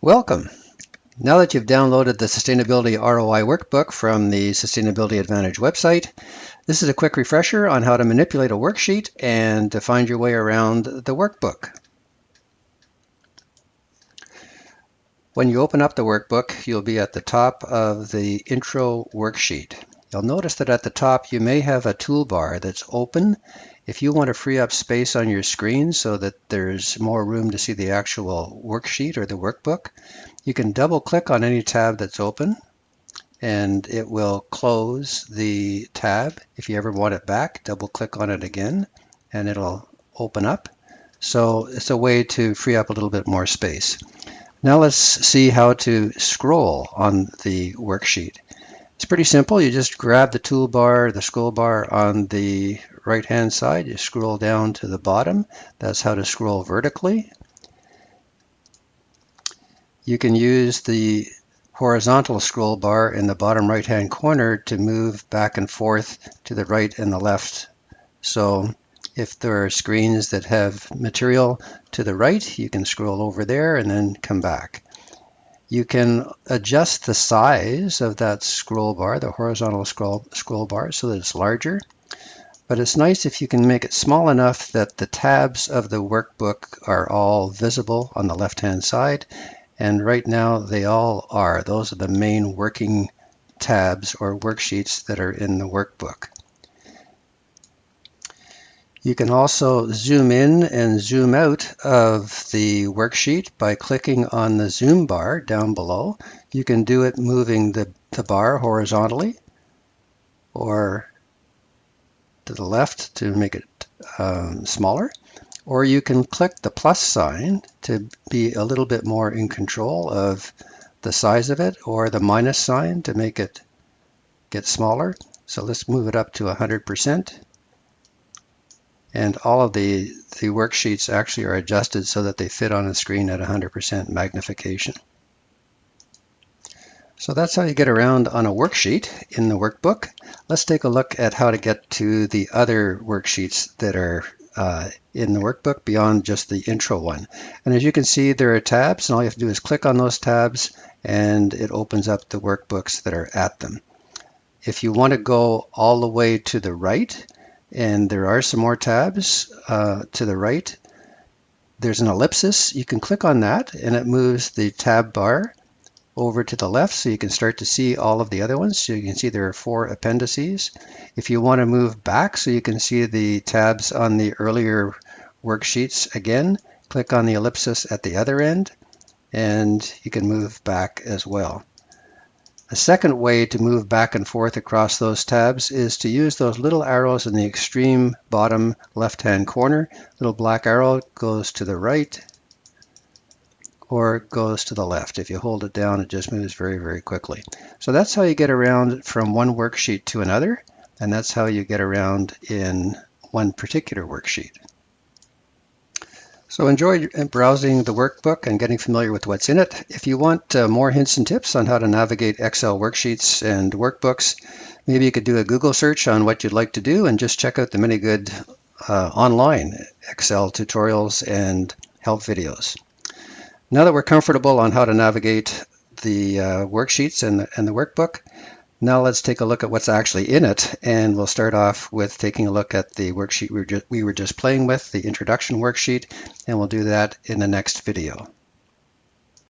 Welcome. Now that you've downloaded the Sustainability ROI Workbook from the Sustainability Advantage website, this is a quick refresher on how to manipulate a worksheet and to find your way around the workbook. When you open up the workbook, you'll be at the top of the intro worksheet. You'll notice that at the top you may have a toolbar that's open. If you want to free up space on your screen so that there's more room to see the actual worksheet or the workbook, you can double click on any tab that's open and it will close the tab. If you ever want it back, double click on it again and it'll open up. So it's a way to free up a little bit more space. Now let's see how to scroll on the worksheet. It's pretty simple. You just grab the toolbar, the scroll bar on the right-hand side. You scroll down to the bottom. That's how to scroll vertically. You can use the horizontal scroll bar in the bottom right-hand corner to move back and forth to the right and the left. So if there are screens that have material to the right, you can scroll over there and then come back. You can adjust the size of that scroll bar, the horizontal scroll bar, so that it's larger. But it's nice if you can make it small enough that the tabs of the workbook are all visible on the left-hand side. And right now they all are. Those are the main working tabs or worksheets that are in the workbook. You can also zoom in and zoom out of the worksheet by clicking on the zoom bar down below. You can do it moving the bar horizontally or to the left to make it smaller. Or you can click the plus sign to be a little bit more in control of the size of it, or the minus sign to make it get smaller. So let's move it up to 100%. And all of the worksheets actually are adjusted so that they fit on the screen at 100% magnification. So that's how you get around on a worksheet in the workbook. Let's take a look at how to get to the other worksheets that are in the workbook beyond just the intro one. And as you can see, there are tabs, and all you have to do is click on those tabs and it opens up the workbooks that are at them. If you want to go all the way to the right, and there are some more tabs to the right, there's an ellipsis. You can click on that and it moves the tab bar over to the left so you can start to see all of the other ones. So you can see there are 4 appendices. If you want to move back so you can see the tabs on the earlier worksheets again, click on the ellipsis at the other end and you can move back as well. A second way to move back and forth across those tabs is to use those little arrows in the extreme bottom left-hand corner. Little black arrow goes to the right or goes to the left. If you hold it down, it just moves very, very quickly. So that's how you get around from one worksheet to another, and that's how you get around in one particular worksheet. So enjoy browsing the workbook and getting familiar with what's in it. If you want more hints and tips on how to navigate Excel worksheets and workbooks, maybe you could do a Google search on what you'd like to do and just check out the many good online Excel tutorials and help videos. Now that we're comfortable on how to navigate the worksheets and the workbook, now let's take a look at what's actually in it, and we'll start off with taking a look at the worksheet we were just playing with, the introduction worksheet, and we'll do that in the next video.